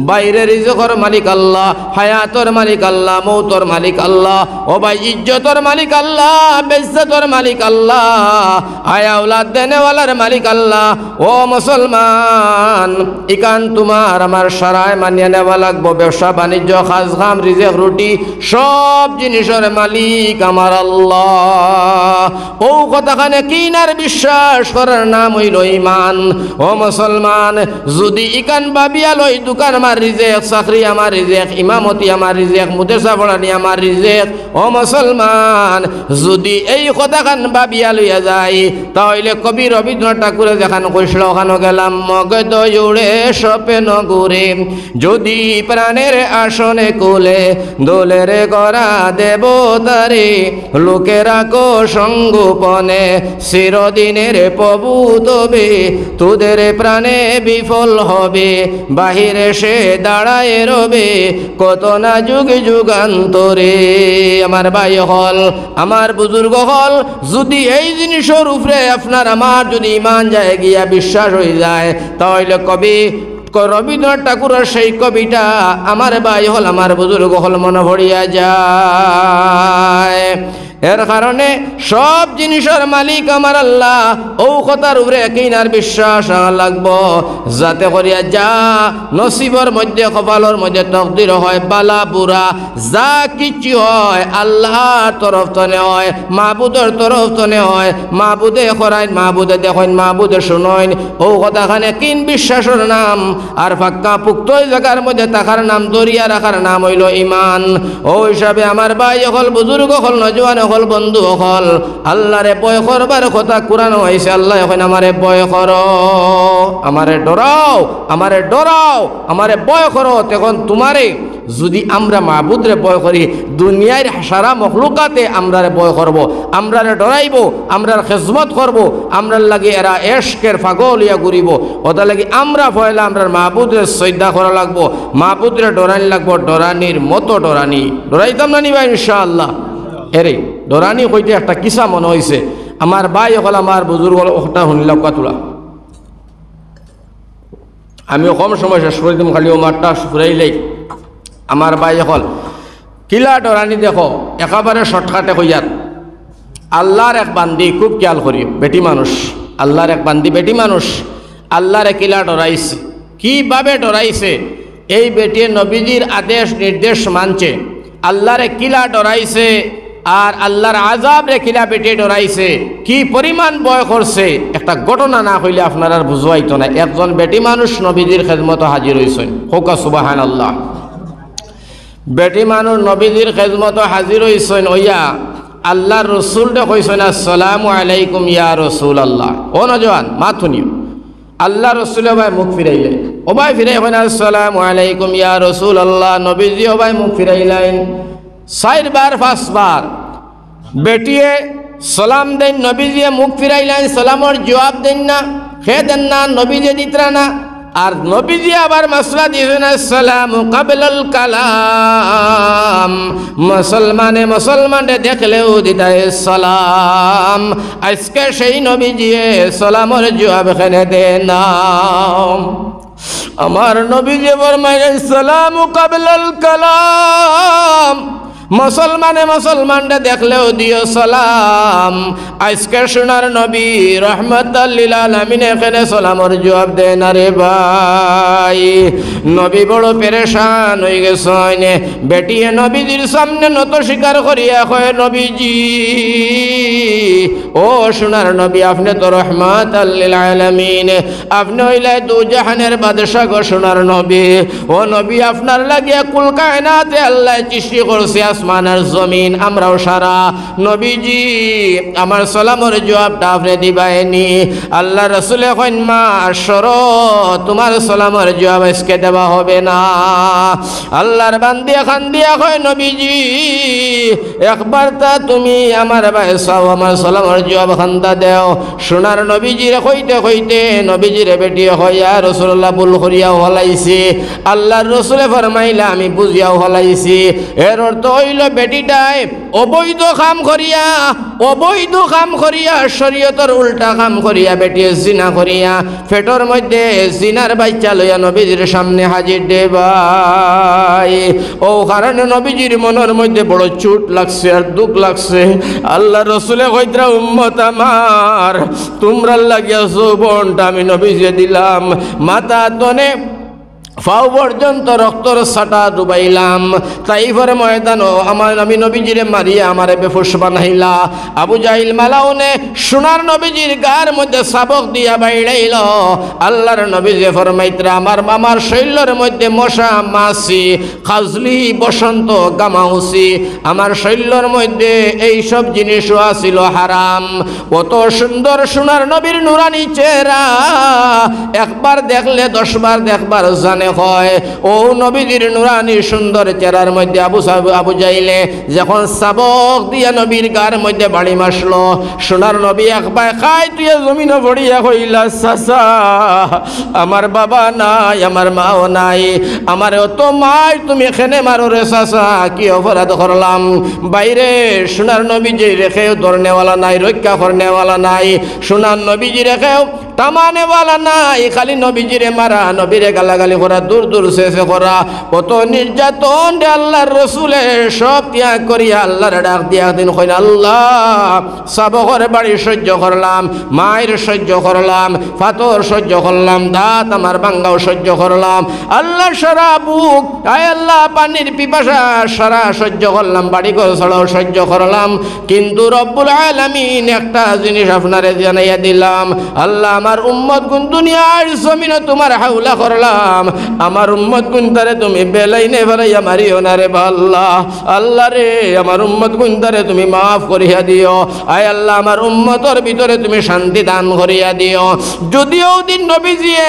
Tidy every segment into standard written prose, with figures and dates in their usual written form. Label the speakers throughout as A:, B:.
A: বাইরে রিজকের মালিক আল্লাহ, হায়াতর মালিক আল্লাহ, মৌতর মালিক আল্লাহ, ও ভাই ইজ্জতর মালিক আল্লাহ, বেজ্জতর মালিক আল্লাহ, আয়া আওলাদ দেনেওয়ালার মালিক আল্লাহ। ও মুসলমান, ইকান তোমার আমার সারায় মানিয়ে নেওয়া লাগবো। ব্যবসা বাণিজ্য, খাজ খাম, রিজেক রুটি সব জিনিসের মালিক আমার আল্লাহ। ও কথাখানে কিনার বিশ্বাস করার নাম হইল ঈমান। ও মুসলমান, যদি ইকান ভাবিয়া লই দোকান আমার রিজেক, চাকরি আমার রিজেক, ইমামতি আমার রিজেক, মুদেশা পড়ানি আমার রিজেক, ও মুসলমান যদি এই কথাখান ভাবিয়া লইয়া যায়, তাহলে কবি রবীন্দ্রনাথ ঠাকুরে যেখান কইছিল ওখানে গেলাম মগধ জুড়ে স্বপ্ন ঘুরে, যদি প্রাণের আসনে কোলে দোলের গড়া দেবতারে, লোকেরা কো সঙ্গোপনে চিরদিনের প্রভু তবে, তোদের প্রাণে বিফল হবে বাহিরে সে দাঁড়ায় রবে, কত না যুগ যুগান্তরে। আমার ভাই হল, আমার বুজুর্গ হল, যদি এই জিনিসের উপরে আপনার আমার যদি ইমান যায় গিয়া বিশ্বাস হয়ে যায়, তাহলে কবি রবীন্দ্রনাথ ঠাকুরের সেই কবিটা আমার ভাই হল, আমার বুজুর্গ হল মনে ভরিয়া যায়। এর কারণে সব জিনিসের মালিক আমার আল্লাহ। ও কথার উপরে কিনার বিশ্বাস লাগবো, যাতে করিয়া যা নসিবর মধ্যে কপালর মধ্যে তকদির হয়, বালা বুড়া যা কিছু হয় আল্লাহর তরফ তনে হয়, মাহবুদের তরফ তনে হয়। মাহবুদে করাইন, মাহবুদে দেখেন, মাহবুদে শুনইন। ও কথাখানে কিন বিশ্বাসের নাম। আর ফাক্কা পুক্ত জায়গার মধ্যে থাকার নাম, দরিয়া রাখার নাম হইল ইমান। ও হিসাবে আমার ভাই হল, বুজুর্গ হল, নজওয়ান হল, বন্ধু হল, আল্লাহরে ভয় করবার কথা কোরআন হয়েছে। আল্লাহ এখন আমারে ভয় করো, আমারে ডরাও, আমারে ডরাও, আমারে ভয় করো। তখন তোমারে যদি আমরা মাহবুদরে ভয় করি, দুনিয়ার সারা মখলুকাতে আমরারে ভয় করব, আমরারে ডরাইব, আমরার খেজমত করব, আমরার লাগে এরা এশকের পাগল ইয়া ঘুরিব। ওদের লাগে আমরা ভয়লা আমরার মাহবুদরে শ্রদ্ধা করা লাগবো, মাহবুদরে ডরানি লাগবো, ডরানির মতো ডরানি। ডরাইতাম না নি ভাই ইনশাআল্লাহ? এরে ডরানি কইতে একটা কিসা মনে হয়েছে। আমার ভাই হল, আমার বুজুর্গ হল, ওটা শুনিল কাতুলা। আমিও কম সময় শেষ করে দিম, খালি ও মাঠটা ফুরাইলেই। আমার ভাই হল কিলা ডরানি দেখো, একেবারে শর্টকাটে কইয়ার। আল্লাহর এক বান্দি, খুব খেয়াল করি, বেটি মানুষ, আল্লাহর এক বান্দি বেটি মানুষ, আল্লাহরে কিলা ডরাইছে। কিভাবে ডরাইছে? এই বেটি নবীজির আদেশ নির্দেশ মানছে, আল্লাহরে কিলা ডরাইছে, আর আল্লাহর আযাব রে কিলা বেটি ডরাইছে, কি পরিমাণ ভয় করছে। একটা ঘটনা না হইলে আপনার আর বুঝাইতো না। একজন বেটি মানুষ নবীজির খেদমত হাজির হইছেন, হোকা সুবহানাল্লাহ। বেটি মানুষ নবীজির খেদমত হাজির হইছেন, ওইয়া আল্লাহর রসুলটা কইছেন আসসালামু আলাইকুম ইয়া রসুল আল্লাহ। ও নজওয়ান মা শুনিও, আল্লাহ রসুল ভাই মুখ ফিরাইলেন, ও ভাই ফিরাই হয় আসসালামু আলাইকুম ইয়া রসুল আল্লাহ। নবীজি ও ভাই মুখ ফিরাইলেন 4 বার 5 বার। বেটিয়ে সালাম দেন, নবীজিয়ে মুখ ফিরাইলেন, সালামর জবাব দেন না, খে দেন না, নবীজি দিতরা না। আর নবীজি আবার মাসলা দিয়েছেন আসসালামু কাবলাল কালাম। মুসলমানে দেখলেও দিতায় সালাম। আজকে সেই নবীজি সালামর জবাব এখানে দেন না। আমার নবীজি ফরমাইলেন আসসালামু কাবলাল কালাম। মুসলমানটা দেখলেও দিও সালাম। আজকে সোনার নবী রহমাতাল লিল আলামিন এখানে সালামর জবাব দেন। আরে ভাই, নবী বড় পেরেশান হয়ে গেছেন। বেটিয়ে নবীজির সামনে নত স্বীকার করিয়া কয়, নবীজি ও সোনার নবী, আপনি তো রহমাতাল লিল আলামিন, আপনি হইলে দু জাহানের বাদশা গো সোনার নবী। ও নবী, আপনার লাগিয়া কুল কায়নাতে আল্লাহ সৃষ্টি করছে আসমান আর জমিন, আমরাও সারা। নবীজি আমার সালামর জবাবটা আপনি দিবাইনি। আল্লাহ রসুলে কইন, মা আসর, তোমার সালামর জবাব আজকে দেওয়া হবে না। আল্লাহর বান্দি খান দিয়া কয়, নবীজি একবার তা তুমি আমার ভাই চাও, আমার সালামর জবাব খান্দা দেও। সোনার নবীজির কইতে কইতে নবীজির বেটি হইয়া রসুল্লাহ ভুল করিয়াও হলাইছি। আল্লাহর রসুলে ফরমাইলা, আমি বুঝিয়াও হলাইছি। এর অর্থ হইল বেটিটায় অবৈধ কাম করিয়া শরীয়তের উল্টা কাম করিয়া বেটিয়ে জিনা করিয়া পেটের মধ্যে জিনার বাচ্চা লইয়া নবীজির সামনে হাজির দে ভাই। ও কারণে নবীজির মনের মধ্যে বড় চোট লাগছে আর দুঃখ লাগছে। আল্লাহ রসুলে কইতরা উম্মত আমার তোমরা লাগিয়া যৌবনটা আমি নবীজি দিলাম, মাথা তনে ফাও পর্যন্ত রক্তর ছাটা ডুবাইলাম। তাইফের ময়দানও আমি নবীজিরে মারিয়া আমারে বেফুস বানাইলা। আবু জাহিল মালাউনে সোনার নবীজির গার মধ্যে শাবক দিয়া বাইড়াইল। আল্লাহর নবীজি ফরমাইতরা আমার শৈলের মধ্যে মশা মাছি খাজলি বসন্ত গামাউসি, আমার শৈলের মধ্যে এইসব জিনিসও আছিল হারাম। কত সুন্দর সোনার নবীর নুরানি চেহারা, একবার দেখলে 10 বার দেখবার জানে হয়। ও নবীজির নুরানি সুন্দর চেহারার মধ্যে আবু জাইলে যখন শাবক দিয়া নবীর গার মধ্যে বাড়ি মাসলো, সোনার নবী একবার খাই তুই জমিনে পড়িয়া কইলা চাচা আমার বাবা নাই, আমার মাও নাই, আমার অত মাই তুমি এখানে মারো রে চাচা, কি অপরাধ করলাম? বাইরে সোনার নবীজি রেখেও ধরনেওয়ালা নাই, রক্ষা করনেওয়ালা নাই, সোনার নবীজি রেখেও তামানেওয়ালা নাই, খালি নবীজিরে মারা, নবীরে গালাগালি করা, দূর দূর শেষে করা, কত নির্যাতন রে আল্লাহর রসুলে সব ত্যাগ করিয়া আল্লাহর ডাক দিয়া দিন কইন আল্লাহ শাবকের বাড়ি সহ্য করলাম, মায়ের সহ্য করলাম, ফাতর সহ্য করলাম, দাঁত আমার বাঙ্গাও সহ্য করলাম, আল্লাহ সারা বুক আয় আল্লাহ পানির পিপাসা সারা সহ্য করলাম, বাড়ি ঘর ছাড়াও সহ্য করলাম, কিন্তু রব্বুল আলামিন একটা জিনিস আপনারে জানাইয়া দিলাম, আল্লাহ আমার উম্মত কোন দুনিয়ার জমিনে তোমার হাওলা করলাম, আমার উম্মত কুনতারে তুমি বেলাইনে ফেলাইয়া মারিও না রে আল্লাহ। আল্লাহ রে আমার উম্মত কুনতারে তুমি মাফ করিয়া দিও, আয় আল্লাহ আমার উম্মতর ভিতরে তুমি শান্তি দান করিয়া দিও। যদিও দিন নবীজিয়ে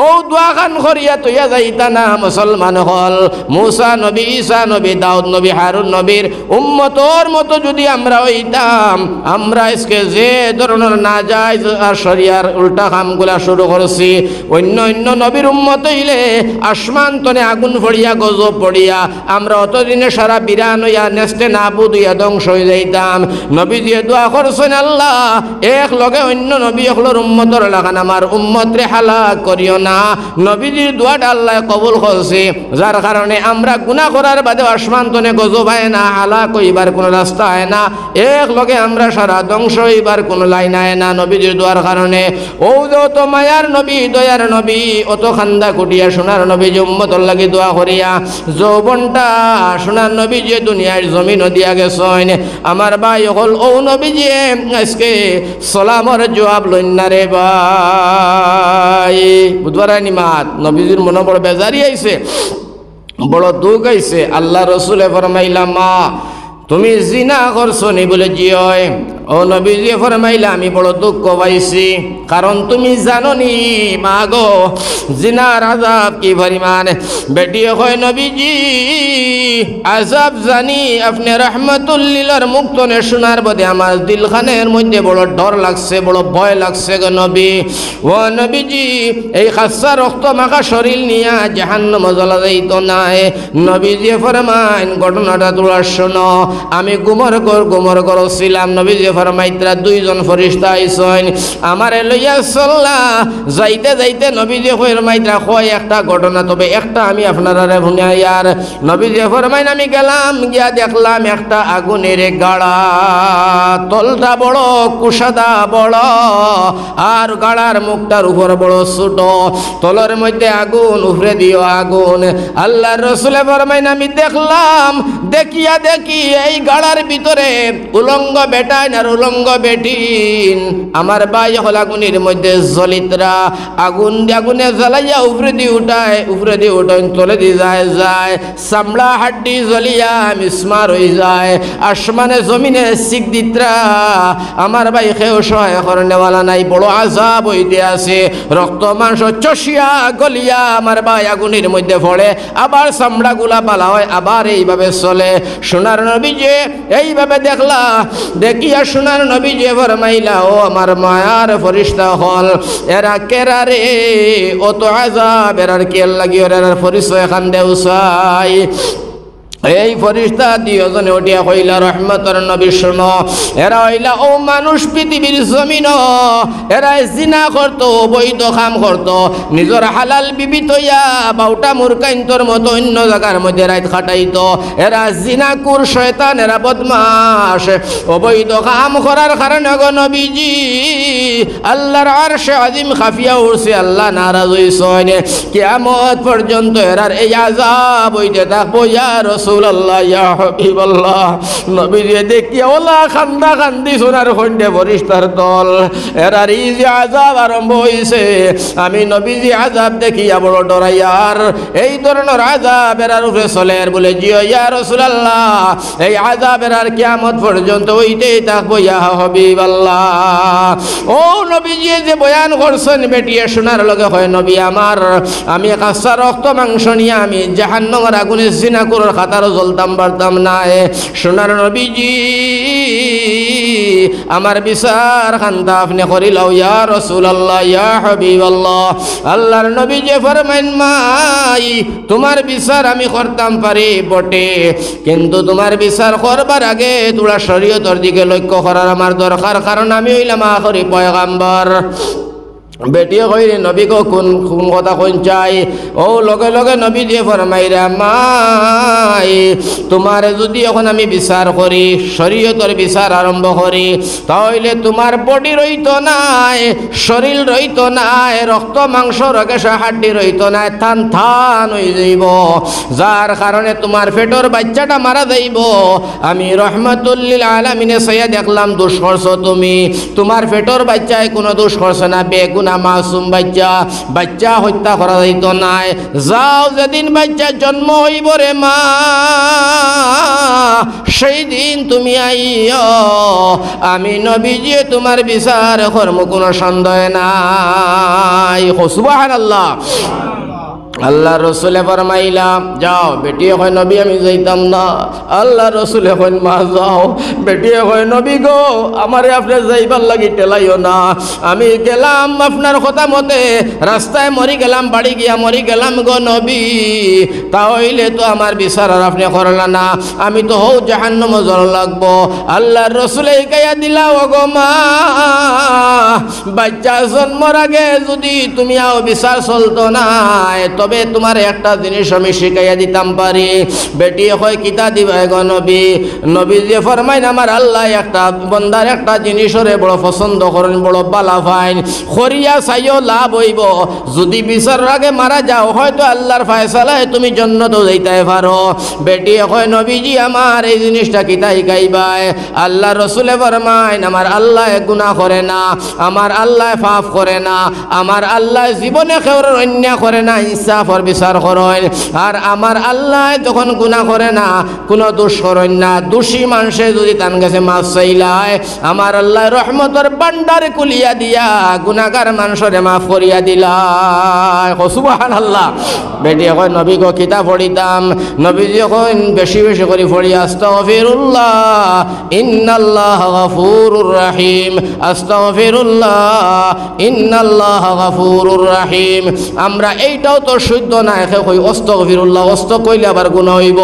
A: ও দোয়া খান করিয়া তৈয়া যাইতা না, মুসলমান হল মুসা নবী, ঈসা নবী, দাউদ নবী, হারুন নবীর উম্মতর মতো যদি আমরা হইতাম, আমরা আজকে যে ধরনের নাজায়েজ আর শরিয়ার উল্টা কামগুলা শুরু করছি, অন্য অন্য নবীর উম্মত হইলে আসমান তনে আগুন পড়িয়া গজব পড়িয়া আমরা অতদিনে সারা বিরান হইয়া নেস্তে নাবুদ হইয়া ধ্বংস হয়ে যাইতাম। নবীজিয়ে দোয়া করছেন আল্লাহ এক লগে অন্য নবী হলোর উম্মতর লাগান আমার উম্মতরে হালাক করিও না। নবীজির দোয়াটা আল্লাহ কবুল করছে, যার কারণে আমরা গুনাহ করার বাদে আসমান তনে গজব হয় না, হালাক হইবার কোনো রাস্তা হয় না, এক লগে আমরা সারা ধ্বংস হইবার কোনো লাইন হয় না নবীজির দোয়ার কারণে। ও যত মায়ার নবী দয়ার নবী অত খান্দা কুটিয়া সোনার নবী যে উম্মতর লাগি দোয়া করিয়া যৌবনটা সোনার নবী যে দুনিয়ার জমিন দিয়া গেছেন, আমার ভাই হল ও নবী যে আজকে সালামর জবাব লইন না রে ভাই। বুধবার নিমাত নবীজির মনে বড় বেজারি আইছে, বড় দুঃখ আইছে। আল্লাহ রসুলে ফরমাইলা মা তুমি জিনা করছো নি বলে জিয়? ও নবীজি ফরমাইলা আমি বড় দুঃখ পাইছি, কারণ তুমি জানো নি মা গো জিনার আযাব কি পরিমাণ। বেটি কয় নবীজি আযাব জানি, আপনি রহমাতুল্লিলার মুক্তনে শোনার বাদে আমার দিলখানের মধ্যে বড় ডর লাগছে, বড় ভয় লাগছে গো নবী। ও নবীজি এই খাসা রক্ত মাখা শরীর নিয়া জাহান্নামে জ্বলা যাইতো না। নবীজি ফরমাইন ঘটনাটা তোমরা শোনো, আমি গুমর করছিলাম, নবীজি ফরমাইতরা 2 জন ফেরেশতা আইছেন আমারে লইয়া চললা, যাইতে যাইতে নবীজি ফরমাইতরা কয় একটা ঘটনা, তবে একটা আমি আপনারা শুনাইয়ার। নবীজি ফরমাইন আমি গেলাম, গিয়া দেখলাম একটা আগুনের গাড়া, তলটা বড় কুশাদা বড় আর গাড়ার মুখটার উপর বড় ছোট, তলের মধ্যে আগুন উপরে দিও আগুন। আল্লাহর রাসূল ফরমাইন আমি দেখলাম, দেখিয়া দেখি এই গাড়ার ভিতরে উলঙ্গ বেটাইন আর উলঙ্গ বেটিন আমার ভাই হল আগুনের মধ্যে জ্বলিতরা, আগুনে জ্বালাইয়া উপরে দিয়ে উঠায়, উপরে দিয়ে উঠায় তলে দিয়ে যায় চামড়া হাড্ডি জ্বলিয়া মিসমার হয়ে যায়, আসমানে জমিনে শিখ দিতরা আমার ভাই কেউ সহায় করেনেওয়ালা নাই, বড় আযাব হইতে আছে, রক্ত মাংস চষিয়া গলিয়া আমার ভাই আগুনের মধ্যে পড়ে, আবার চামড়া গুলা পালা হয়, আবার এইভাবে চলে। সোনার নবী যে এইভাবে দেখলা, দেখিয়া সোনার নবী যে ফরমাইলা ও আমার মায়ার ফেরেশতা হল এরা কেরা রে, অত আযাব এরার কেল লাগি, এরার পরিচয় খান দেও চাই। এই ফেরেশতা দুইজনে উঠিয়া কইলা রহমতের নবী শোনো, এরা হইলা ও মানুষ পৃথিবীর জমিন, এরা জিনা করতো, অবৈধ কাম করতো, নিজের হালাল বিবি তৈয়া বাউটা মুরকাইন্তর মতো অন্য জায়গার মধ্যে রাত খাটাইতো। এরা জিনাকুর শয়তান, এরা বদমাশ, অবৈধ কাম করার কারণে গো নবীজি আল্লাহর আরশে আজিম খাফিয়া উঠছে, আল্লাহ নারাজ হইছেন। কিয়ামত পর্যন্ত এরার এই আযাব হইতে থাকবো। ইয়া রাসূলুল্লাহ, ইয়া হাবিবাল্লাহ, নবীজি দেখিয়া ওলা খান্দা খান্দি সোনার খন্ডে ফেরেশতার দল, এরার এই যে আযাব আরম্ভ হইছে, আমি নবীজি আযাব দেখিয়া বড় ডরাইয়ার। এই ধরনের আযাব এরার উপরে চলে বলে জিও ইয়া রাসূলুল্লাহ, এই আযাব এরার কিয়ামত পর্যন্ত হইতেই থাকবো। ইয়া হাবিবাল্লাহ, ও নবীজি যে বয়ান করছেন বেটিয়ে শোনার লগে হয় নবী আমার, আমি কাঁচা রক্ত মাংস নিয়ে আমি জাহান্নামের আগুনে জিনা করার খাতারও জ্বলতাম পারতাম না। সোনার নবীজি আমার বিচার খান্তা আপনি করিলাও ইয়া রাসূলুল্লাহ, ইয়া হাবিবাল্লাহ। আল্লাহর নবী যে ফরমাইন মাই তোমার বিচার আমি করতাম পারি বটে, কিন্তু তোমার বিচার করবার আগে তোরা শরীয়তের দিকে লক্ষ্য করার আমার দরকার, কারণ আমি হইলাম আখরি পয়গাম্বর। বেটিয়ে কইরে নবী গো কোন কোন কথা কোন চাই? ও লগে লগে নবী দিয়ে ফরমাইরা মাই তোমার যদি এখন আমি বিচার করি, শরীয়তের বিচার আরম্ভ করি, তাহলে তোমার বডি রইতো নাই, শরীর রইতো নাই, রক্ত মাংস রকেশা হাড্ডি রইতো নাই, থান থান হয়ে যাইব, যার কারণে তোমার পেটর বাচ্চাটা মারা যাইব। আমি রহমাতুল্লিল আলামিনে সাইয়া দেখলাম দোষ করছো তুমি, তোমার পেটর বাচ্চায় কোনো দোষ করছো না, বেগুনা মাসুম বাচ্চা হত্যা করা যাইত নাই। যাও যেদিন বাচ্চা জন্ম হইব রে মা, সেই দিন তুমি আইও, আমি নবীজি তোমার বিচার কর্ম কোনো সন্দেহ নাই। সুবহানাল্লাহ। আল্লাহ রসুলে ফরমাইলাম যাও, বেটি কয় নবী আমি যাইতাম না। আল্লাহ রসুলে কয় মা যাও, বেটি কয় নবী গো আমারে আপনি যাইবার লাগি টেলাইও না, আমি গেলাম আপনার কথা মতে, রাস্তায় মরি গেলাম, বাড়ি গিয়া মরি গেলাম গো নবী, তাহলে তো আমার বিচার আর আপনি করলা না, আমি তো হও জাহান্নামে জ্বর লাগবো। আল্লাহর রসুলে গাইয়া দিলা ও গো মা, বাচ্চা জন্মর আগে যদি তুমি আও বিচার চলতো না, তবে তোমার একটা জিনিস আমি শিখাইয়া দিতাম পারি। বেটি হয় কিতা দিবা গো নবী? নবী যে ফরমাইন আমার আল্লাহ একটা বন্দার একটা জিনিসরে বড় পছন্দ করেন, বড় বালা ফাইন খরিয়া চাইও লাভ হইব, যদি বিচার আগে মারা যাও হয়তো আল্লাহর ফায়সালায় তুমি জান্নাতে যাইতে পারো। বেটি হয় নবীজি আমার এই জিনিসটা কিতা শিখাইবাই? আল্লাহ রসুলে ফরমাইন আমার আল্লাহ গুনাহ করে না, আমার আল্লাহ পাপ করে না, আমার আল্লাহ জীবনে কেউর অন্যায় করে না, ইনসাফর বিচার করেন। আর আমার আল্লাহ যখন গুনাহ করে না, কোনো দোষ করেন না, দোষী মানুষে যদি তার কাছে মাফ চাইলায়, আমার আল্লাহ রহমতের ভান্ডার কুলিয়া দিয়া গুনাহগার মানুষরে মাফ করিয়া দিলায়। সুবহানাল্লাহ। বেটি এখন নবী গো কিতা পড়িতাম, নবী যখন বেশি বেশি করে পড়ি আস্তাগফিরুল্লাহ ইন্নাল্লাহ গফুরুর রহিম, আস্তাগফিরুল্লাহ ইন্নাল্লাহ গফুরুর রহিম। আমরা এইটাও তো শুদ্ধ না, একে কই আস্তাগফিরুল্লাহ, অস্ত কইলে আবার গুনাহ হইব।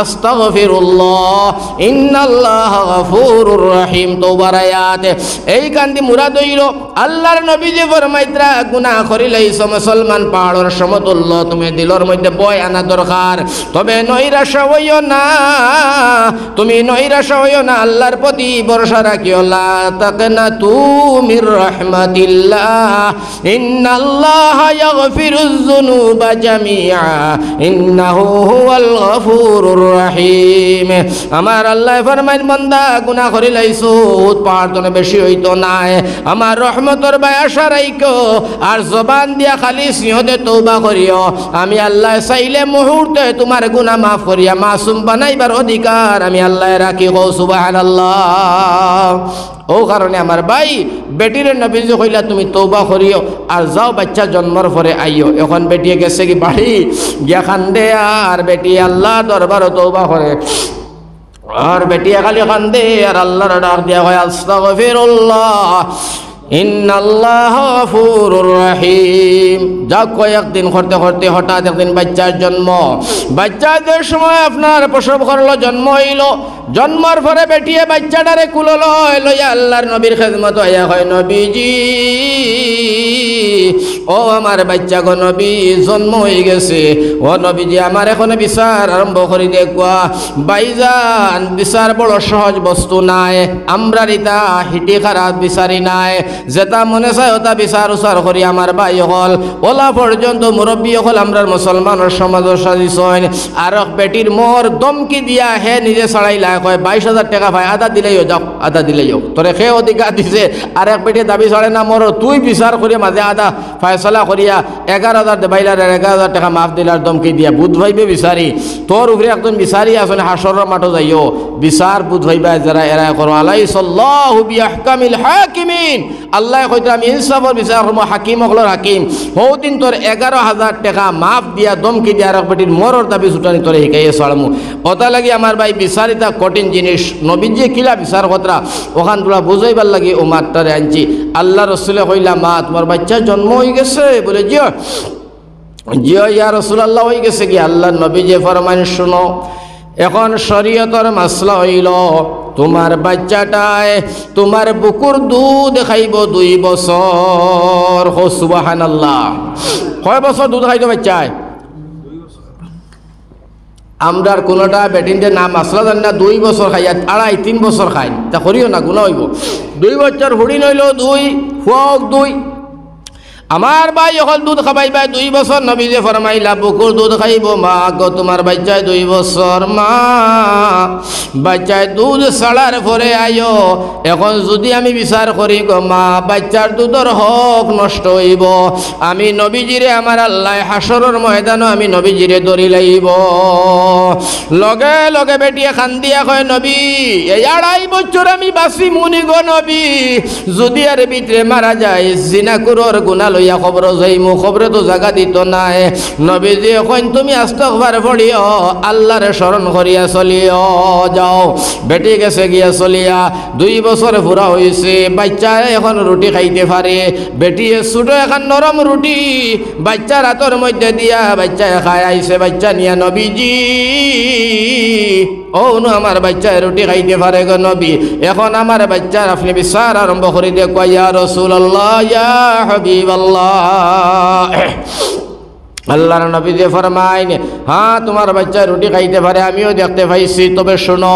A: আস্তাগফিরুল্লাহ ইন্নাল্লাহ গফুরুর রহিম তওবার আয়াত। এই কান্দি মুরাদ হইল আল্লাহর নবী যে ফরমাইতরা গুনাহ করিলেইছ মুসলমান পাহাড়ের সমতুল্য, তুমি দিলের মধ্যে বয় আনা দরকার, তবে নৈরাশা হইও না, তুমি নৈরাশা হইও না, আল্লাহর প্রতি ভরসা রাখিও। লা তাকনাতু মির রাহমাতিল্লাহ ইন্নাল্লাহা ইয়াগফিরুয যুনুবা জামিআ ইন্নাহু হুয়াল গফুরুর রহিম। আমার আল্লাহ ফরমাইন বান্দা গুনাহ করিলাইছো পাহাড় তো বেশি হইতো না, আমার রহমতের বায়াসা রাইকো, আর জবান দিয়া খালি সিংহতে তওবা করিও, আমি আল্লাহ চাইলে মুহূর্তে তোমার গুনাহ মাফ করিয়া মাসুম বানাইবার অধিকার আমি আল্লাহ রাখি। গো সুবহানাল্লাহ। ও কারণে আমার ভাই বেটির নবী যে কইলা তুমি তওবা করিও আর যাও বাচ্চা জন্মর পরে আইও। এখন বেটিয়ে গেছে কি বাড়ি গিয়া কান্দে, আর বেটি আল্লাহ দরবারে তওবা করে, আর বেটিয়া খালি কান্দে আর আল্লাহর ডাক দিয়া হয় আস্তাগফিরুল্লাহ ইন্নাল্লাহ গফুরুর রহিম। যা কয়েকদিন করতে করতে হঠাৎ একদিন বাচ্চার জন্ম। বাচ্চাদের সময় আপনার প্রসব করলো, জন্ম হইল। জন্মর পরে বেটিয়ে বাচ্চাটারে কুলো লইয়া আল্লাহর নবীর খেদমত আয়া হয়, নবীজি ও আমার বাচ্চা গো নবী জন্ম হয়ে গেছে, ও নবীজি আমার এখন বিচার আরম্ভ করি দেখবা। বাইজান বিচার বড় সহজ বস্তু নাই, আমরা রিতা হিটি খারাপ বিচারি নাই, যেটা মনে চায় ওটা বিচার উচার করি আমার ভাই হল ওলা পর্যন্ত মুরব্বী হল আমরার মুসলমানের সমাজের সাজিছেন। আর বেটির মোর দমকি দিয়া হে নিজে ছাড়াইলা কয় 22,000 টাকা ভাই, আধা দিলেই যাও, আধা দিলেই হোক, তোরে সে অধিকার দিছে। আর এক বেটি দাবি ছাড়ে না মোর, তুই বিচার করিয়া মাঝে আধা ফয়সলা করিয়া 11,000 বাইলার 11,000 টাকা মাফ দিলার দমকি দিয়া বুধ ভাইবে বিচারি। তোর উপরে একজন বিচারি আসলে হাসরের মাঠে যাইও বিচার বুধ ভাইবা যারা এরা করো। আলাইসাল্লাহু বিআহকামিল হাকিমিন, আল্লাহ কইতে আমি ইনসাফের বিচার করবো, হাকিম হকলর হাকিম। বহুদিন তোর 11,000 টাকা মাফ দিয়া দমকি দিয়া আর বেটির মরর দাবি ছুটানি তোরে শিখাইয়ে ছাড়মু। ওটা লাগি আমার ভাই বিচারিতা কঠিন জিনিস। নবী যে কিলা বিচার কথা ওখান তোরা বুঝাইবার লাগি ও মাঠটারে আনছি। আল্লাহ রসুলে কইলা মা তোমার বাচ্চা জন্ম হয়ে গেছে? বলে জিও জিও ইয়া রাসূলুল্লাহ হয়ে গেছে কি? আল্লাহ নবী যে ফরমান শুনো, এখন শরীয়তর মাসলা হইল তোমার বাচ্চাটায় তোমার বুকুর দুধ খাইব 2 বছর। হো সুবহানাল্লাহ। কয় বছর দুধ খাইতো বাচ্চায়? আমরার কোনোটা বেটিনদের নাম আসলা জান না 2 বছর খাই, 2.5-3 বছর খাই, তা করিও না গুণা হইব। 2 বছর হুড়ি নইল 2 ফুয়াক 2। আমার ভাই এখন দুধ খাবাই ভাই 2 বছর। নবী যে ফরমাইলা বুকুর দুধ খাইব মা গো তোমার বাচ্চায় 2 বছর। মা বাচ্চায় দুধ ছাড়ার পরে আয়ো। এখন যদি আমি বিচার করি গো মা বাচ্চার দুধের হক নষ্ট হইব, আমি নবীজিরে আমার আল্লাহ হাসরের ময়দানে আমি নবীজিরে ধরি লাইব। লগে লগে বেটিয়ে খান্দিয়া কয় নবী এই 2.5 বছর আমি বাঁচি মুনি গো নবী, যদি আর ভিতরে মারা যায় জিনাকুরর গুনাহ লইয়া খবর যাইমু, খবরে তো জায়গা দিত নাই। নবীজি এখন তুমি আস্তাগফার পড়িও, আল্লাহর স্মরণ করিয়া চলিও যাও। বেটি গেছে গিয়া চলিয়া 2 বছর পুরা হয়েছে, বাচ্চা এখন রুটি খাইতে পারে। বেটি ছোট এখন নরম রুটি বাচ্চার হাতের মধ্যে দিয়া বাচ্চা খাই আইছে। বাচ্চা নিয়া নবীজি ও নো আমার বাচ্চা রুটি খাইতে পারে গো নবী, এখন আমার বাচ্চার আপনি বিচার আরম্ভ করে দেখো। ইয়া রাসূলুল্লাহ ইয়া হাবিবাল্লাহ। আল্লাহর নবী যে ফরমাইন হ্যাঁ তোমার বাচ্চা রুটি খাইতে পারে, আমিও দেখতে পাইছি, তবে শোনো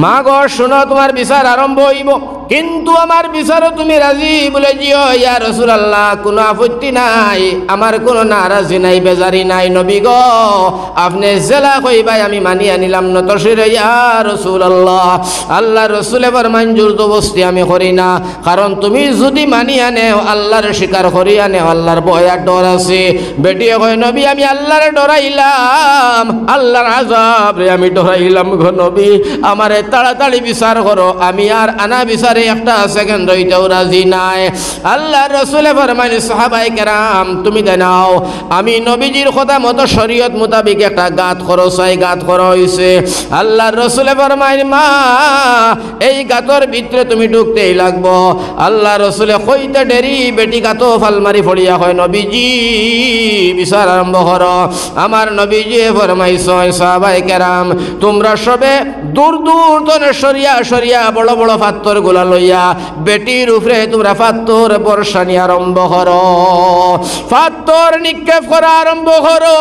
A: মা গো শোনো তোমার বিচার আরম্ভ হইব, কিন্তু আমার বিচারও তুমি রাজি বলে জিও। ইয়া রাসূলুল্লাহ কোনো আপত্তি নাই, আমার কোনো নারাজি নাই, বেজারি নাই। নবী গো আপনি জেলা কইবাই আমি মানিয়া নিলাম না তসির। ইয়া রাসূলুল্লাহ আল্লাহ রসুলে ফরমান জোরজবস্তি আমি করি না, কারণ তুমি যদি মানিয়া নেও আল্লাহর স্বীকার করিয়া নেও আল্লাহর ভয় আর ডর আছে। বেটিয়ে কয় নবী আমি আল্লাহর ডরাইলাম, আল্লাহর আযাব রে আমি ডরাইলাম গো নবী, আমারে তাড়াতাড়ি বিচার করো, আমি আর আনা বিচারে একটা সেকেন্ড হইতেও রাজি নাই। আল্লাহ রসুলে ফরমাইন সাহাবায়ে কেরাম তুমি জানাও আমি নবীজির কথা মতো শরীয়ত মোতাবিক একটা গাত করো, চাই গাত করা হয়েছে। আল্লাহ রসুলে ফরমাইন মা এই গাতর ভিতরে তুমি ঢুকতেই লাগবো। আল্লাহ রসুলে কইতে দেরি বেটি গাতো ফালমারি ফড়িয়া হয় নবীজি বিচার আরম্ভ করো। আমার নবীজি ফরমাইছেন সাহাবায়ে কেরাম তোমরা সবে দূর দূর তনে সরিয়া সরিয়া বড় বড় পাথর গুলা লইয়া বেটির উপরে তোমরা পাথর বর্ষানি আরম্ভ করো, পাথর নিক্ষেপ করা আরম্ভ করো।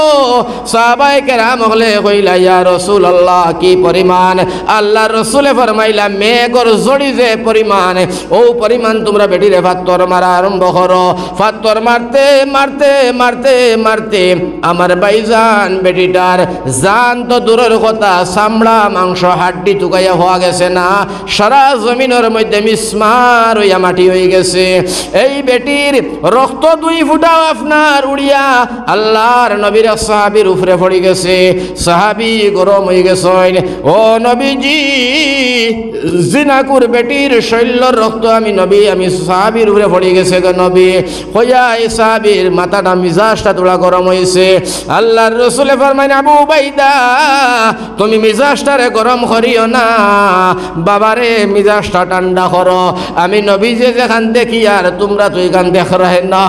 A: সাহাবায়ে কেরাম হলে কইলা ইয়া রাসূলুল্লাহ কি পরিমাণ? আল্লাহ রসুলে ফরমাইলা মেঘর জড়ি যে পরিমাণ ও পরিমাণ তোমরা বেটিরে পাথর মারা আরম্ভ করো। পাথর মারতে মারতে মারতে মারতে আমার ভাইজান বেটিটার জান তো দূরের কথা, চামড়া মাংস হাড্ডি টুকাইয়া হওয়া গেছে না, সারা জমিনের মধ্যে মিসমার হইয়া মাটি হয়ে গেছে। এই বেটির রক্ত 2 ফুটাও আপনার উড়িয়া আল্লাহর নবীর সাহাবীর উপরে পড়ে গেছে। সাহাবী গরম হয়ে গেছেন, ও নবীজি জিনাকুর বেটির শৈল্যর রক্ত আমি নবী আমি সাহাবীর উপরে পড়ে গেছে গো নবী। হইয়া এই সাহাবীর মাথাটা মিজাজটা তোলা গরম হয়েছে। আল্লাহর রসুলে ফরমাইন আবু উবাইদা তুমি মিজাজটারে গরম করিও না, বাবারে মিজাজটা ঠান্ডা করো আমি নবীজি যেখান দেখি আর তোমরা তো এখান দেখ রাহে না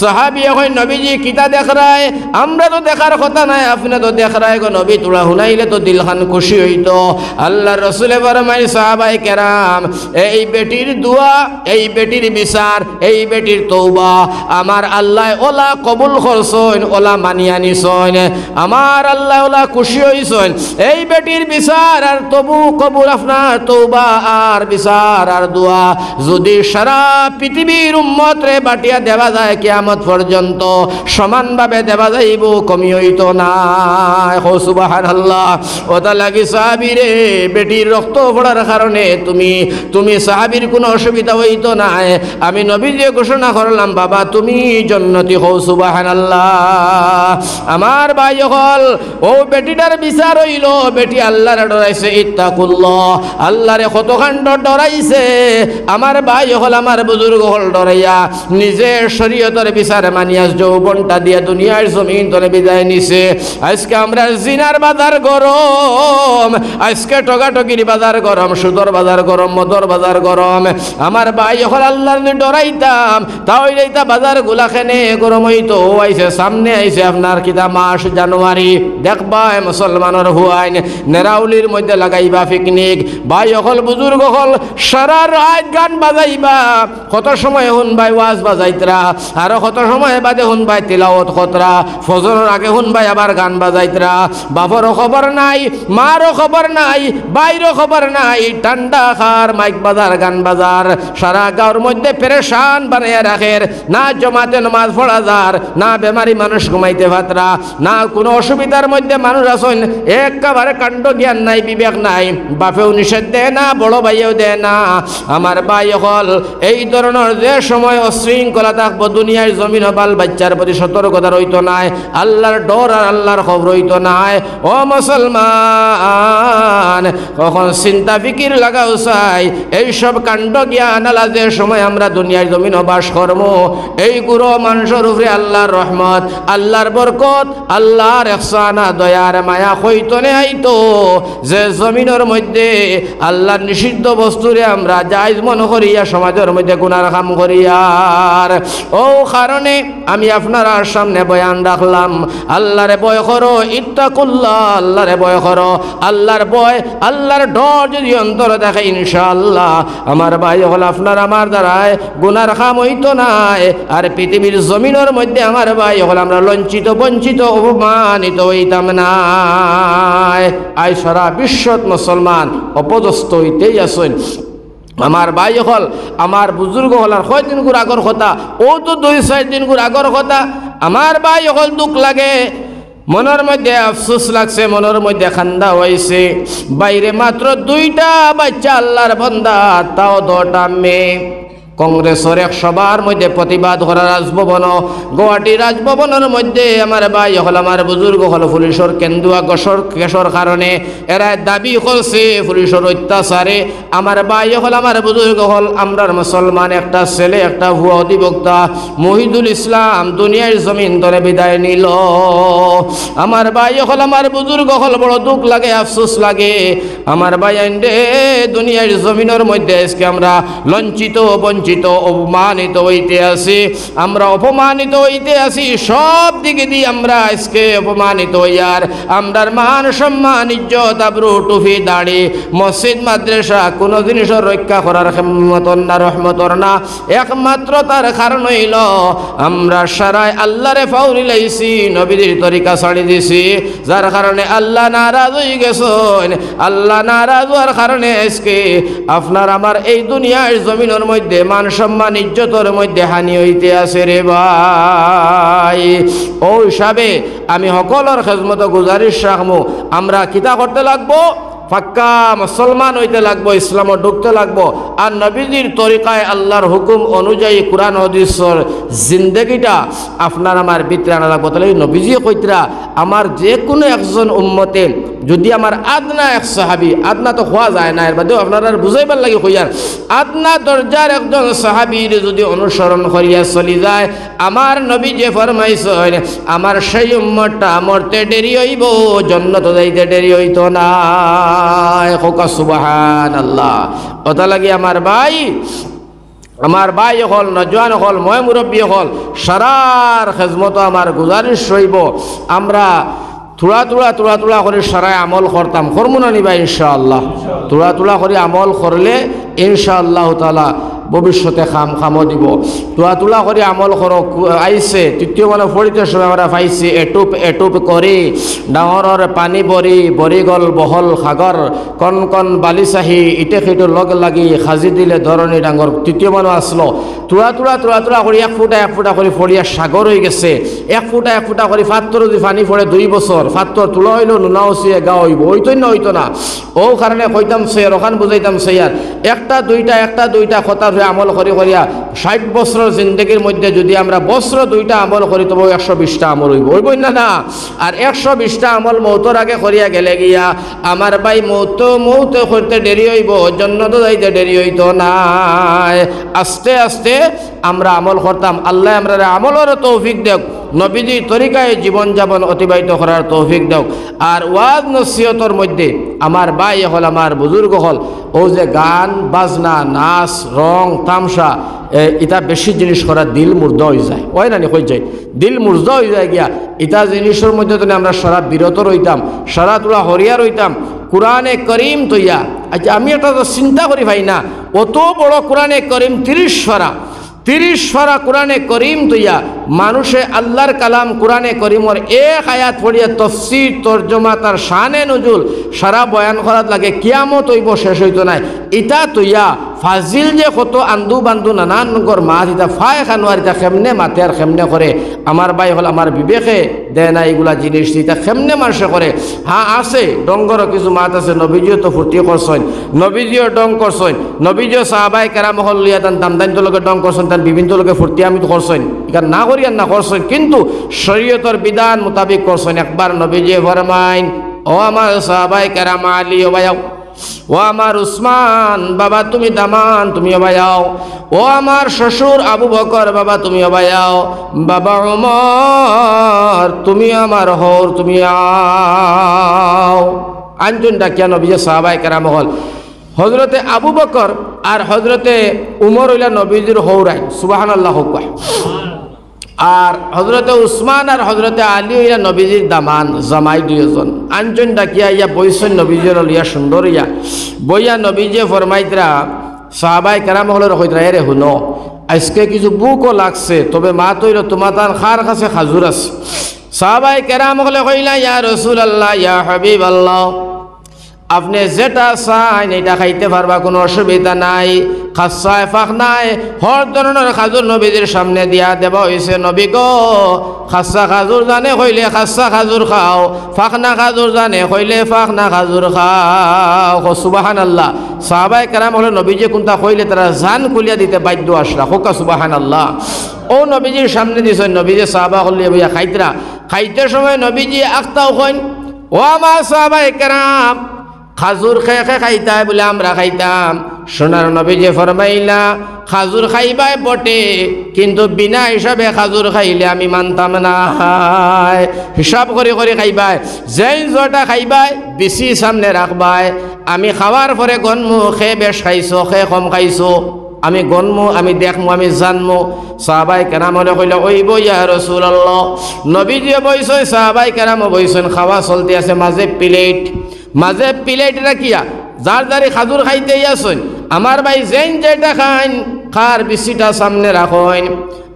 A: সাহাবী এখন নবীজি কিতা দেখ রায় আমরা তো দেখার কথা নাই আপনি তো দেখ রায় গো নবী তোরা শুনাইলে তো দিলখান খুশি হইতো আল্লাহ রসুলে ফরমাই সাহাবায়ে কেরাম এই বেটির দোয়া এই বেটির বিচার এই বেটির তওবা আমার আল্লাহ ওলা কবুল করছেন ওলা মানিয়া নিছেন আমার আল্লাহ ওলা খুশি হইছেন এই বেটির বিচার আর তবু কবুল আপনার তওবা আর বিচার আর দোয়া যদি সারা পৃথিবীর উম্মত রে বাটিয়া দেওয়া যায় কিয়ামত পর্যন্ত সমানভাবে দেওয়া যাইব কমি হইতো না সুবহানাল্লাহ ওটা লাগি সাহাবী রে বেটির রক্ত পড়ার কারণে তুমি সাহাবীর কোনো অসুবিধা হইতো না আমি নবীজি ঘোষণা করলাম বাবা তুমি জান্নাতি হও সুবহানাল্লাহ আমার ভাই হল ও বেটিটার বিচার হইল বেটি আল্লাহরে ডরাইছে ইত্তাকুল্লাহ আল্লাহরে কতখান ডরাইছে আমার ভাই হল আমার বুজুর্গ হল ডরাইয়া নিজে শরীয়তের বিচার মানিয়া যৌবনটা দিয়া দুনিয়ার জমিন তলে বিদায় নিছে আজকে আমরা জিনার বাজার গরম আজকে টগাটগির বাজার গরম সুদর বাজার গরম মদর বাজার গরম আমার ভাই হল আল্লাহর ডরাইতাম তাহলে বাজার গুলাখানে গরম হইতো আইছে সামনে আইছে আপনার কিতা মাস জানুয়ারি দেখবা মুসলমানের হুয়াইন নেরাউলির মধ্যে লাগাইবা পিকনিক ভাই হল বুজুর্গ হল সারা রাত গান বাজাইবা কত সময় শুনবাই ওয়াজ বাজাইতরা আর কত সময় বাদে শুনবাই তিলাওয়াত খতরা ফজরের আগে শুনবাই আবার গান বাজাইতরা বাপরও খবর নাই মারও খবর নাই বাইরও খবর নাই ঠান্ডা খার মাইক বাজার গান বাজার সারা গাঁর মধ্যে পেরেশান বানাইয়া রাখের না জমাতে নামাজ পড়া যার না বেমারি মানুষ ঘুমাইতে ভাতরা না কোনো অসুবিধার মধ্যে মানুষ আসেন একেবারে কাণ্ড জ্ঞান নাই বিবেক নাই বাপেও নিষেধ দেয় না বড় ভাইও দেয় না আমার ভাই হল এই ধরনের যে সময় অশৃঙ্খলা থাকবো দুনিয়ার জমিন বাল বাচ্চার প্রতি সতর্কতা রইতো নাই আল্লাহর ডর আর আল্লাহর খবর রইতো নাই ও মুসলমান কখন চিন্তা ফিকির লাগাও চাই এইসব কাণ্ড জ্ঞান আলা যে সময় আমরা দুনিয়ার জমিন বাস করবো এই গুরু মানুষের উপরে আল্লাহর রহমত আল্লাহর বরকত আল্লাহর ইহসানা দয়ার মায়া হইতনে আইতো যে জমিনের মধ্যে আল্লাহর নিষিদ্ধ বস্তুরে আমরা জায়েজ মনে করিয়া সমাজের মধ্যে গুনার কাম করিয়ার ও কারণে আমি আপনার সামনে বয়ান রাখলাম আল্লাহরে ভয় করো ইত্তাকুল্লাহ আল্লাহরে ভয় করো আল্লাহর ভয় আল্লাহর ডর যদি অন্তরে দেখে ইনশাআল্লাহ আমার ভাই হল আপনার আমার দ্বারায় গুনার কাম হইতো নাই আর পৃথিবীর জমিনের মধ্যে আমার ভাই হল আমরা লঞ্চিত বঞ্চিত অপমানিত হইতাম না আই সারা বিশ্বত মুসলমান অপদস্থ হইতেই আসেন আমার ভাই হল আমার বুজুর্গ হল আর কয়দিন গুর আগর কথা ও তো 2-4 দিন গুর আগর কথা আমার ভাই হল দুঃখ লাগে মনের মধ্যে আফসোস লাগছে মনের মধ্যে খান্দা হয়েছে বাইরে মাত্র 2টা বাচ্চা আল্লাহর বান্দা তাও 2টা মেয়ে কংগ্রেসের এক সবার মধ্যে প্রতিবাদ করা রাজভবন গুয়াহাটি রাজভবনের মধ্যে আমার ভাই হল আমার বুজুর্গ হল পুলিশের কেন্দুয়া কেশর কারণে এরা দাবি করছে পুলিশের অত্যাচারে আমার ভাই হল আমার বুজুর্গ হল আমরার মুসলমান একটা ছেলে একটা ভুয়া অধিবক্তা মহিদুল ইসলাম দুনিয়ার জমিন ধরে বিদায় নিল আমার ভাই হল আমার বুজুর্গ হল বড় দুঃখ লাগে আফসোস লাগে আমার ভাই আইন্ডে দুনিয়ার জমিনের মধ্যে আজকে আমরা লঞ্চিত অপমানিত হইতে আছি আমরা অপমানিত হইতে আছি সব দিকে দিয়ে আমরা আজকে অপমানিত হইয়ার আমরার মান সম্মান ইজ্জত আবরু টুপি দাড়ি মসজিদ মাদ্রাসা কোনো জিনিসের রক্ষা করার ক্ষমতর না রহমতর না একমাত্র তার কারণ হইল আমরা সারাই আল্লাহরে ফাউরি লাইছি নবীদের তরিকা ছাড়ি দিছি যার কারণে আল্লাহ নারাজ হয়ে গেছেন আল্লাহ নারাজ হওয়ার কারণে আজকে আপনার আমার এই দুনিয়ার জমিনের মধ্যে মান সম্মান ইজ্জতের মধ্যে হানি হইতে আছে রে ভাই ও হিসাবে আমি সকলের খেজমত গুজারিশ রাখবো আমরা কিতা করতে লাগবো পাক্কা মুসলমান হইতে লাগবো ইসলামও ঢুকতে লাগবো আর নবীজির তরিকায় আল্লাহর হুকুম অনুযায়ী কুরআন হাদিসের জিন্দেগিটা আপনার আমার ভিতরে আনা লাগবো তাহলে নবীজি কইতরা আমার যে কোনো একজন উম্মতে যদি আমার আদনা এক সাহাবি, আদনা তো খোয়া যায় না, এর বাদেও আপনারা বুঝাইবার লাগে কইয়ার, আদনা দরজার একজন সাহাবীর যদি অনুসরণ করিয়া চলি যায়, আমার নবী যে ফরমাইছেন আমার সেই উম্মতটা মরতে দেরি হইব, জান্নাতে যাইতে দেরি হইতো না। হোকা সুবহানাল্লাহ। ওটা লাগি আমার ভাই হল, নজওয়ান হল, ময় মুরব্বী হল, সারার খেজমত আমার গুজারিশ হইব আমরা তুলা করে সারায় আমল করতাম, করবো না নিবা ইনশাআল্লাহ। তুলা করে আমল করলে ইনশাআল্লাহ তাআলা ভবিষ্যতে খামও দিব। তুলা করে আমল করো আইছে তৃতীয় মানে ফরিতে সময় আমরা পাইছি এটুপ করে ডাঙৰৰ পানী বৰি গল বহল সাগৰ, কণ বালিচাহি ইটে সেইটো লগ লাগি সাজি দিলে ধৰণী ডাঙৰ। তৃতীয় মানুহ আসলো তুলা কৰি এক ফুটা কৰি ফৰিয়া সাগৰ হৈ গেছে। এক ফুটা কৰি ফাত্তৰ যদি পানী পৰে 2 বছৰ, ফাত্তৰ তোলা হইলেও নুনা উচি গা হইব, হইতো না। ও কারণে কইতাম সে ওখান বুঝাইতাম সেইয়ার একটা দুইটা কথা আমল করিয়া 60 বছরের জিন্দগির মধ্যে যদি আমরা বছর 2টা আমল করি তবে 120টা আমল হইব না। আর 120টা আমল মৌতর আগে করিয়া গেলে গিয়া আমার ভাই মৌত করতে দেরি হইব, জান্নাতে যাইতে দেরি হইতো না। আস্তে আস্তে আমরা আমল করতাম। আল্লাহ আমরা আমলের তৌফিক দেখ, নবীজির তরিকায় জীবনযাপন অতিবাহিত করার তৌফিক দেখ। আর ওয়াজ নসিহতর মধ্যে আমার ভাই হল, আমার বুজুর্গ হল, ও যে গান বাজনা নাচ রং তামসা এটা বেশি জিনিস করা দিল মুর্দা হয়ে যায়, ওই না হয়ে যায়, দিল মুর্দা হয়ে যায় গিয়া। এটা জিনিসের মধ্যে তো আমরা সারা বিরত রইতাম, সারা তোলা হরিয়া রইতাম। কোরআনে করিম তৈয়া, আচ্ছা আমি একটা তো চিন্তা করি ভাই না, অত বড় কোরআনে করিম 30 পারা কোরআনে করিম তৈয়া মানুষে আল্লাহর কালাম কোরআনে করিমর এক আয়াত পড়িয়া তফসির তর্জমা তার শানে নজুল সারা বয়ান করাত লাগে, কিয়ামত হইব শেষ হইতো নাই। ইটা তৈয়া ফাজিল যে কত আন্দু বান্দু নানান নগর মাছ ইটা ফায় খানোয়ার ইটা খেমনে মাতে আর খেমনে করে। আমার ভাই হল আমার বিবেকে দেয় না এগুলা জিনিস, ইটা খেমনে মানুষে করে। হ্যাঁ আছে ডঙ্গরও কিছু মাত আছে, নবীজিও তো ফুর্তি করছেন, নবীজিও ডং করছেন, নবীজিও সাহাবায়ে কেরাম হল লিয়া তান দামদানিত লোকে ডং করছেন, তান বিভিন্ন লোকে ফুর্তি আমি তো করছেন, এখানে না করি আর না করছেন, কিন্তু শরীয়তের বিধান মোতাবিক করছেন। একবার নবীজি ফরমাইন, ও আমার সাহাবায়ে কেরাম আলী ও ভাইয়াও, ও আমার উসমান বাবা তুমি দামান তুমি অবায়াও, ও আমার শ্বশুর আবু বকর বাবা তুমি অবায়াও, বাবা উমর তুমি আমার হর তুমি আও। আঞ্জন ডাকিয়া নবীজি সাহাবায়ে কেরাম হল হজরতে আবু বকর আর হজরতে উমর হইলা নবীজির হৌরাই, সুবহানাল্লাহ হোক। আর হজরতে উসমান আর হজরতে আলী হইয়া নবীজির দামান জামাই 2জন। আঞ্জন ডাকিয়া ইয়া বইসন নবীজির লিয়া সুন্দর ইয়া বইয়া নবীজি ফরমাইতরা সাহাবায়ে কেরাম হলের কইতরা, এরে হুনো আজকে কিছু বুকও লাগছে, তবে মা তৈর তোমার তার খার কাছে খাজুর আছে। সাহাবায়ে কেরাম হলে কইলা, ইয়া রাসূলুল্লাহ ইয়া হাবিবাল্লাহ, আপনি যেটা চান এটা খাইতে পারবা, কোনো অসুবিধা নাই, খাসায় ফাঁক নাই। হর ধরনের খাজুর নবীজির সামনে দিয়া দেওয়া হয়েছে। নবী গো খাসা খাজুর জানে হইলে খাসা খাজুর খাও, ফাঁকনা খাজুর জানে হইলে ফাঁকনা খাজুর খাও। সুবহানাল্লাহ। সাহাবায়ে কেরাম হলে নবীজি কোনটা কইলে তারা জান খুলিয়া দিতে বাধ্য আসলা, হোকা সুবহানাল্লাহ। ও নবীজির সামনে দিয়েছেন, নবীজি সাহাবা হলিয়া বইয়া খাইতরা, খাইতে সময় নবীজি আখতাও কইন, ও আমার সাহাবায়ে কেরাম খাজুর খেয়ে খাইতাম বলে আমরা খাইতাম। সোনার নবীজি ফরমাইলা, খাজুর খাইবাই বটে, কিন্তু বিনা হিসাবে খাজুর খাইলে আমি মানতাম না। হিসাব করে খাইবাই, যেই জটা খাইবাই বেশি সামনে রাখবাই। আমি খাওয়ার পরে গনমু খেয়ে বেশ খাইছো, খেয়ে কম খাইছো, আমি গনমু, আমি দেখমু, আমি জানমু। সাহাবায়ে কেরাম হলে কইলা, ওই বইয়া রাসূলুল্লাহ। নবীজি বইছেন, সাহাবায়ে কেরাম বইছেন, খাওয়া চলতে আছে, মাঝে প্লেট রাখিয়া যার যারে খাজুর খাইতে আসেন, আমার ভাই যেন যেটা খাইন খার বিসিটা সামনে রাখেন।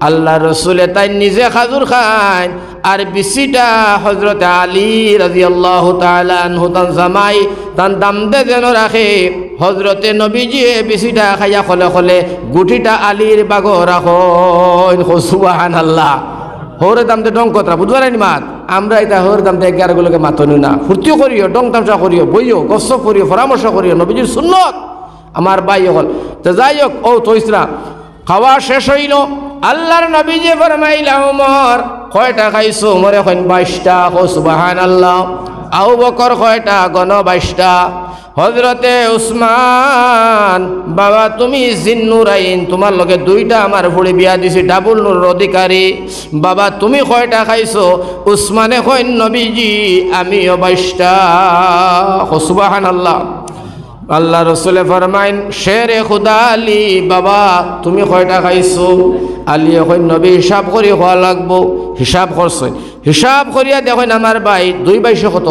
A: আল্লাহ রসুলে তাই নিজে খাজুর খান, আর বিসিটা হজরত আলী রাদিয়াল্লাহু তাআলা আনহু তান জামাই তান দামদে যেন রাখে। হজরতে নবীজি বিসিটা খাইয়া খলে গুটিটা আলীর বাগো রাখেন। সুবহানাল্লাহ। হরে দামতে ডং কতরা বুঝবার মাত, আমরা এটা হর দামতে 11গুলোকে মাতনি না, ফুর্তিও করিও, ডং তামসা করিও, বইও, গসব করিও, পরামর্শ করিও, নবীজির সুন্নত। আমার ভাই হল তো যাই হোক, ও তৈসরা খাওয়া শেষ হইল। আল্লাহর নবীজি ফরমাইলা, উমর কয়টা খাইছো? উমরে কইন 22টা। সুবহানাল্লাহ। আবু বকর কয়টা গণ 22টা হযরতে উসমান বাবা তুমি জিন্নুরাইন তোমার লগে 2টা আমার ফুড়ি বিয়া দিছি ডাবল নূর অধিকারী বাবা তুমি কয়টা খাইছো উসমানে কয় নবীজি আমিও 22টা সুবহানাল্লাহ আল্লাহ রসুলে ফরমাইন শেরে খুদা আলী বাবা তুমি কয়টা খাইছো আলী কই নবী হিসাব করি খাওয়া লাগবো হিসাব করছেন হিসাব করিয়া দেখেন আমার ভাই 2 কত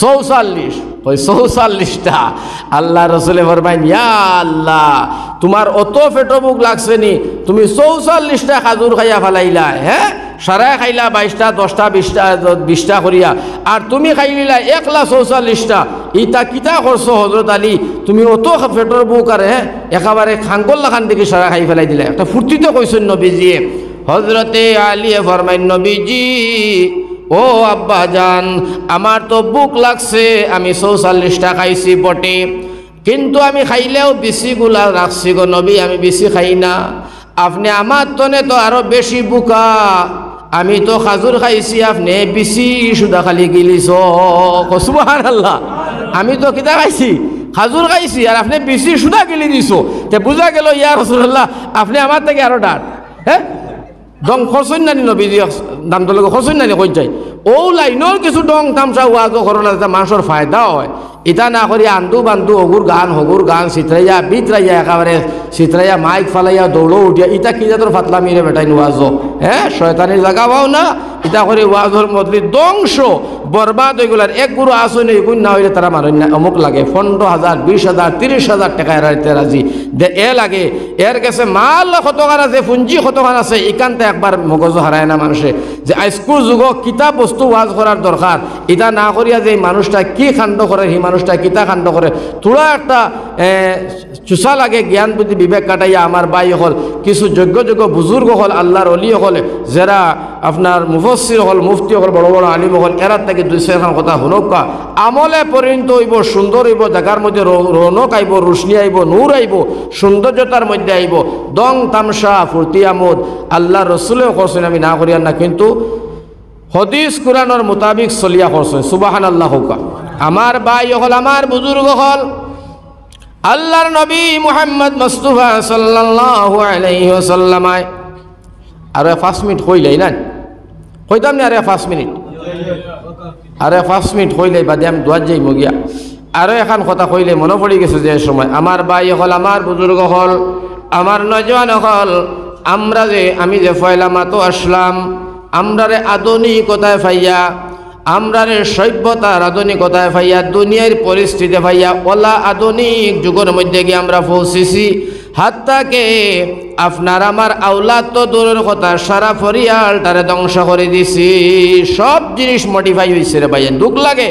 A: 44 ওই 44টা আল্লাহ রসুলে ফরমাইন ইয়া আল্লাহ তোমার অত পেটো বুক লাগছে নি তুমি 44টা খাজুর খাইয়া ফেলাইলা হ্যাঁ সারায় খাইলা 22টা 10টা 20টা করিয়া আর তুমি খাইলিলা 144টা ইটা কিতা করছো হযরত আলী তুমি অত পেটোর বুক আর হ্যাঁ একেবারে খাঙ্গল লাখান দেখি সারা খাই ফেলাই দিলা একটা ফুর্তিতে কইছেন নবীজিয়ে হযরতে আলী ফরমাইন নবীজি ও আব্বা জান আমার তো বুক লাগছে আমি 44টা খাইছি বটে কিন্তু আমি খাইলেও বেশিগুলা রাখছি গো নবী আমি বেশি খাই না আপনি আমার তনে তো আরো বেশি বুকা আমি তো খাজুর খাইছি আপনি বেশি সুদা খালি গিলিছ সুবহানাল্লাহ আমি তো কিতা খাইছি খাজুর খাইছি আর আপনি বেশি সুদা গিলি দিছ তে বুঝা গেল ইয়া রাসূলুল্লাহ আপনি আমার থেকে আরো ডাট হ্যাঁ ডং খরচই নানি নবীজি দামটো লগে খরচই নানি কই যায় ও লাইনের কিছু ডং তামসা ওয়াজ করোনা যাতে মানুষের ফায়দা হয় এটা না করি আন্দু বান্ধু হগুর গান চিত্রাইয়া বিতরাইয়া একেবারে চিত্রাইয়া মাইক ফালাইয়া দৌড়ো উঠিয়া ইটা কি জাতর ফাতলামি রে বেটাই ওয়াজ হ্যাঁ শয়তানির জায়গা পাও না ইটা করে ওয়াজর মধ্যে ধ্বংস বরবাদ হয়ে গেলার এক গুরু আসনে গুণ না হইলে তারা মানুষ না অমুক লাগে 15,000 20,000 30,000 টাকা এরাইতে রাজি দে এ লাগে এর কাছে মাল কতখান আছে পুঞ্জি কতখান আছে এখানতে একবার মগজ হারায় না মানুষে যে আজকুর যুগ কিতাব বস্তু ওয়াজ করার দরকার এটা না করিয়া যে মানুষটা কি কাণ্ড করে সেই মানুষটা কিতা কাণ্ড করে তোরা একটা চুষা লাগে জ্ঞান বুদ্ধি বিবেক কাটাইয়া আমার ভাই হল কিছু যোগ্য বুজুর্গ হল আল্লাহর অলি হল যারা আপনার মুফসির হল মুফতি হল বড় বড় আলিম হল এরার থেকে 2-4 কথা শুনকা আমলে পরিণত হইব সুন্দর হইব জায়গার মধ্যে রৌনক আইব রোশনি আইব নূর আইব সৌন্দর্যতার মধ্যে আইব দং তামসা ফুর্তি আমোদ আল্লাহ রসুলেও করছেন আমি না করিয়ার না কিন্তু হদিস কুরআনের মোতাবিক চলিয়া করছেন সুবহানাল্লাহ হুকা আমার ভাই হল আমার বুজুর্গ হল আল্লাহর নবী মুহাম্মদ মুস্তাফা সাল্লাল্লাহু আলাইহি ওয়াসাল্লাম আরে 5 মিনিট কইলাই না কইতাম না আরে 5 মিনিট আরে 5 মিনিট কইলাই বাদে আমি দুয়ার যাই মগিয়া আরো এখন কথা কইলে মনে পড়ে গেছে যে সময় আমার ভাই হল আমার বুজুর্গ হল আমার নজওয়ান হল আমরা যে আমি যে পয়লা মাতো আসলাম আমরারে আধুনিকতায় ফাইয়া আমরারে সভ্যতার আধুনিকতায় ফাইয়া দুনিয়ার পরিস্থিতি ফাইয়া ওলা আধুনিক যুগের মধ্যে গিয়ে আমরা পৌঁছেছি হাত্তাকে আপনার আমার আওলাদ তো দূরের কথা সারা ফরিয়াল তারে ধ্বংস করে দিছি সব জিনিস মডিফাই হয়েছে রে ভাইয়া দুঃখ লাগে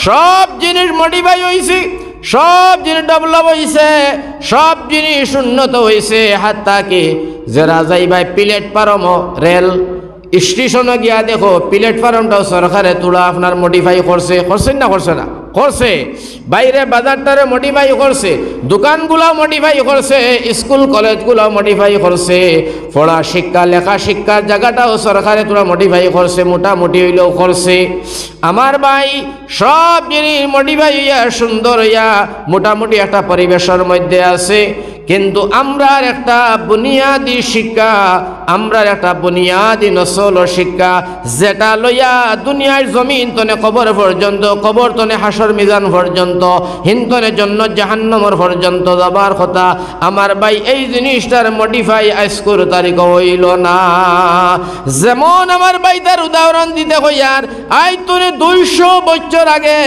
A: সব জিনিস মডিফাই হয়েছে সব জিনিস ডেভেলপ হয়েছে সব জিনিস উন্নত হয়েছে হাত্তাকে যারা যাইবাই প্লেটফর্ম রেল স্টেশনে গিয়া দেখো প্ল্যাটফর্মটাও সরকারে তোলা আপনার মডিফাই করছেন না করছে না করছে বাইরে বাজারটারে মডিফাই করছে দোকানগুলো মডিফাই করছে স্কুল কলেজগুলো মডিফাই করছে পড়া শিক্ষা লেখা শিক্ষার জায়গাটাও সরকারে তোলা মডিফাই করছে মোটামুটি হইলেও করছে আমার ভাই সব জিনিস মডিফাই হইয়া সুন্দর হইয়া মোটামুটি একটা পরিবেশের মধ্যে আছে কিন্তু আমরার একটা বুনিয়াদী শিক্ষা আমরার একটা বুনিয়াদী নসল শিক্ষা যেটা লইয়া দুনিয়ার জমিন তনে কবর পর্যন্ত কবর তনে হাসর মিজান পর্যন্ত হিন্তনের জন্য জাহান্নামের পর্যন্ত যাবার কথা আমার ভাই এই জিনিসটার মডিফাই আজকের তারিখ হইল না যেমন আমার ভাই তার উদাহরণ দিতে হইয়ার আই তনে 200 বছর আগে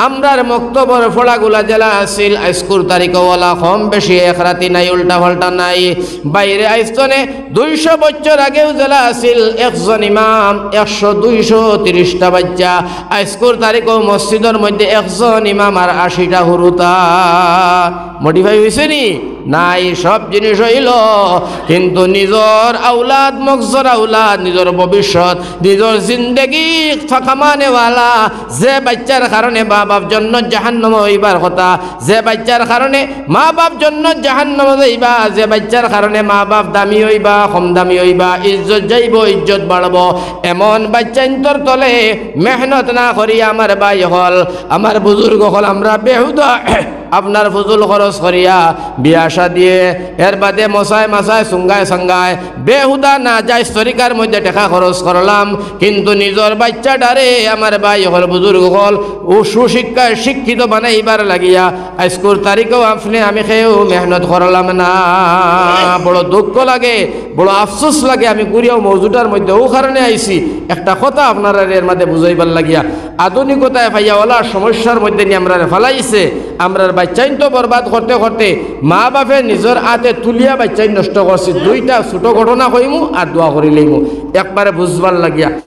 A: আমরার মক্তবর ফোড়াগুলা জেলা আছিল আজকের তারিখ ওলা কম বেশি এক রাতি নাই উল্টা পাল্টা নাই বাইরে আইস্তনে 200 বছর আগেও জেলা আছিল একজন ইমাম 100-230টা বাচ্চা আজকের তারিখও মসজিদের মধ্যে একজন ইমাম আর 80টা হুরুতা মডিফাই হয়েছে নি নাই, সব জিনিস হইল কিন্তু নিজর আউলাদ মকসর আউলাদ, নিজের ভবিষ্যৎ, নিজের জিন্দগি কামানেওয়ালা যে বাচ্চার কারণে মা বাপ জন্য জাহান্নামে হইবার কথা, যে বাচ্চার কারণে মা বাপ জন্য জাহান্নামে যাইবা, যে বাচ্চার কারণে মা বাপ দামি হইবা কম দামি হইবা, ইজ্জত যাইব ইজ্জত বাড়ব, এমন বাচ্চা ইন্তর তলে মেহনত না করি আমার ভাই হল, আমার বুজুর্গ হল, আমরা বেহুদা আপনার ফুজুল খরচ করিয়া বিয়া দিয়ে এর বাদে মশায় মাসায় সুঙ্গায় সঙ্গায় বেহুদা না যায় তরিকার মধ্যে টাকা খরচ করলাম, কিন্তু নিজের বাচ্চাটারে আমার ভাই হল বুজুর্গ হল ও সুশিক্ষায় শিক্ষিত বানাইবার লাগিয়া আজকের তারিখেও আপনি আমি খেয়েও মেহনত করলাম না। বড় দুঃখ লাগে, বড় আফসোস লাগে। আমি ঘুরিয়াও মৌজুটার মধ্যে ও কারণে আইছি একটা কথা আপনারা এর মধ্যে বুঝাইবার লাগিয়া, আধুনিকতায় ভাইয়াওয়ালা সমস্যার মধ্যে নিয়ে আমরা ফেলাইছে, আমরা বাচ্চাইন তো বরবাদ করতে করতে মা বাপে নিজের হাতে তুলিয়া বাচ্চাইন নষ্ট করছে। দুইটা ছোট ঘটনা কইমু আর দোয়া করি লইমু একবারে বুঝবার লাগিয়া।